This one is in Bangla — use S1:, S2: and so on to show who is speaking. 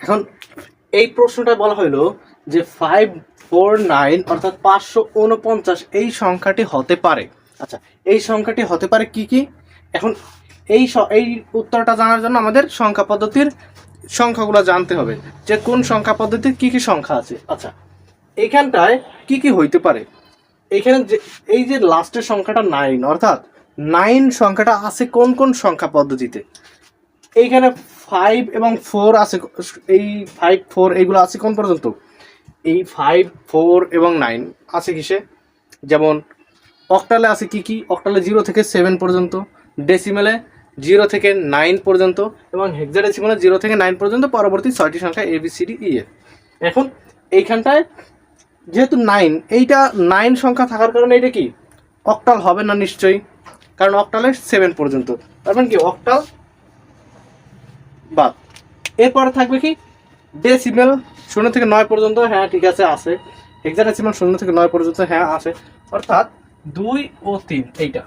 S1: এখন এই প্রশ্নটা বলা হইলো যে 549 অর্থাৎ 549 এই সংখ্যাটি হতে পারে। আচ্ছা, এই সংখ্যাটি হতে পারে কি কি? এখন এই উত্তরটা জানার জন্য আমাদের সংখ্যা পদ্ধতির সংখ্যাগুলো জানতে হবে যে কোন সংখ্যা পদ্ধতির কি কি সংখ্যা আছে। আচ্ছা, এইখানটায় কি কি হইতে পারে? এইখানে যে এই যে লাস্টের সংখ্যাটা 9, অর্থাৎ 9 সংখ্যাটা আছে কোন কোন সংখ্যা পদ্ধতিতে? এইখানে 5 এবং 4 আছে। এই 5 4 এইগুলো আছে কোন পর্যন্ত? এই 5 4 এবং 9 আছে কিসে? যেমন অক্টালে আছে কি কি? অক্টালে 0 থেকে 7 পর্যন্ত, ডেসিমেলে 0 থেকে 9 পর্যন্ত এবং হেক্সাডেসিমেলে 0 থেকে 9 পর্যন্ত পরবর্তী 6টি সংখ্যা ABCDE। এখন এইখানটায় যেহেতু 9, এইটা 9 সংখ্যা থাকার কারণে এটা কি অক্টাল হবে না নিশ্চয়ই, কারণ অক্টালে 7 পর্যন্ত, তার মানে কি অক্টাল বাদ। এরপরে থাকবে কি ডেসিমেল 0 থেকে 9 পর্যন্ত, হ্যাঁ ঠিক আছে আছে। হেক্সাডেসিমেল 0 থেকে 9 পর্যন্ত, হ্যাঁ আছে। অর্থাৎ 2 ও 3 এইটা